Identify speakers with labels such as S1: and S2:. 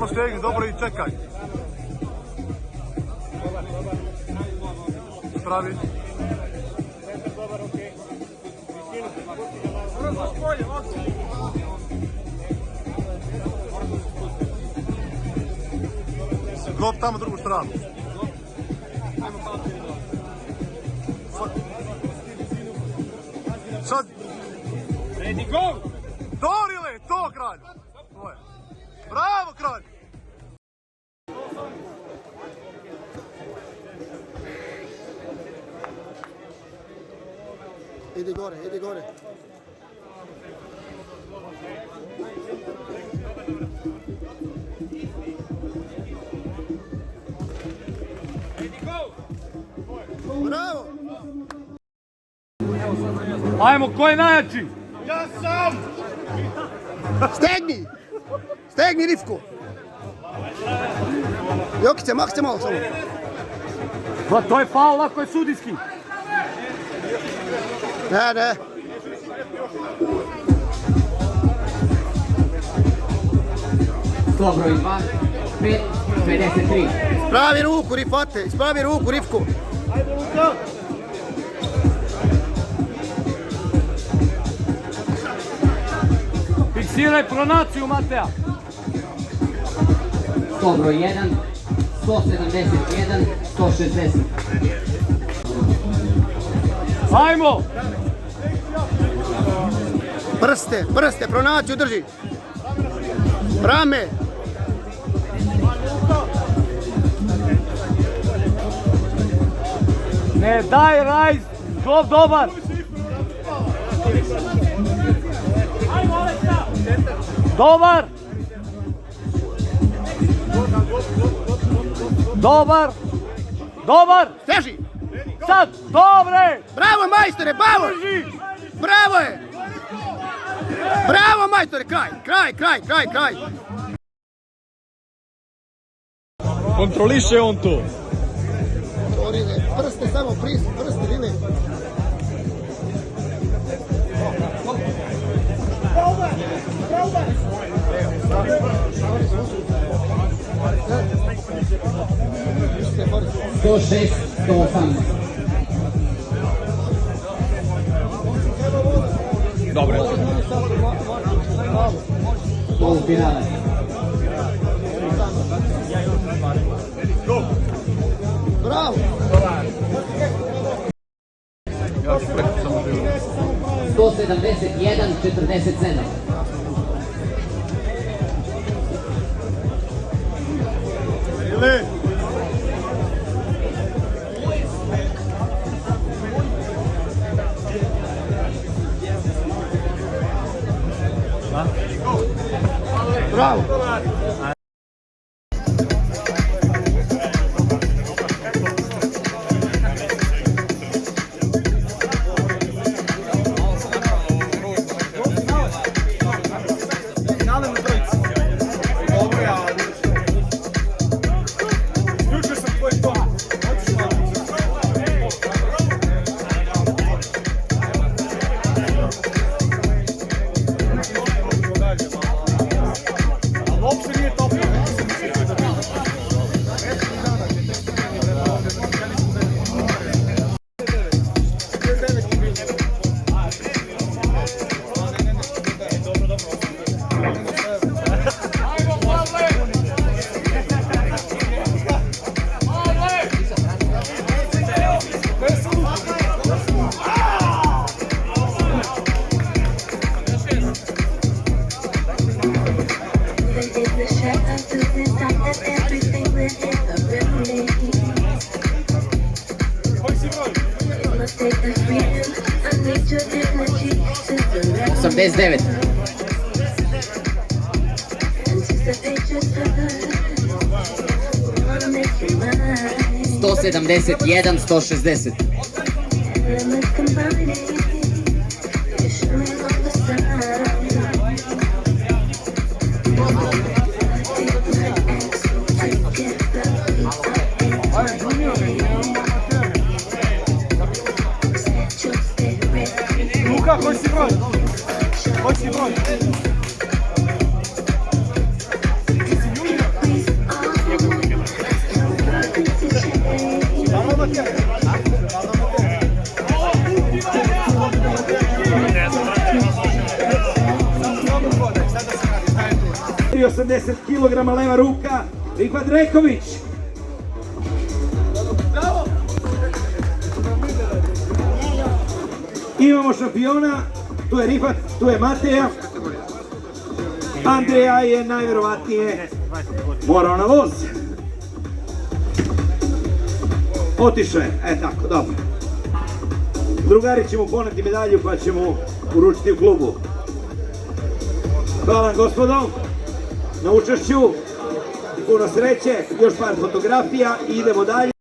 S1: Samo stegni, dobro i čekaj. Pravi. Glop tamo drugu stranu. Sad.
S2: Ready, go!
S1: Dorile, to kralj! Bravo kralj!
S3: Idi gore, idi gore. Bravo!
S2: Ajmo, ko je najjači?
S1: Ja sam!
S3: Stegni! Stegni Rivko! Jokice, makse malo samo.
S2: Pa to je faul, ako je sudijski.
S3: Ne, ne.
S4: Broj 2, 5, 53.
S3: Spravi ruku, Rifate, spravi ruku, Rivko.
S2: Fiksiraj pronaciju, Mateja.
S4: Broj 1, 171, 160.
S2: Ajmo!
S3: Prste, prste, pronaciju drži. Rame.
S2: Ne daj rajz, klop dobar. Dobar. Dobar. Dobar.
S3: Teži.
S2: Sad, dobre.
S3: Bravo majstore, bravo. Bravo je. Bravo majstore, kraj, kraj, kraj, kraj, kraj.
S1: Kontroliše on to.
S3: Rile, prste samo, prste, Rile.
S4: To 6, 118.
S1: Dobre.
S4: Polufinale.
S3: Bravo.
S4: 171, 47.
S1: Ili?
S3: Bravo.
S4: Devet. 171, 160.
S1: Luka, koji si broj? Koji si broj?
S5: 80 kg leva ruka, Rifat Reković. Imamo šampiona, tu je Rifat, tu je Mateja. Andreja je najvjerovatnije morao na voz. Otišao je, tako, dobro. Drugari će mu poneti medalju pa će mu uručiti u klubu. Hvala gospodo na učešću, puno sreće, još par fotografija i idemo dalje.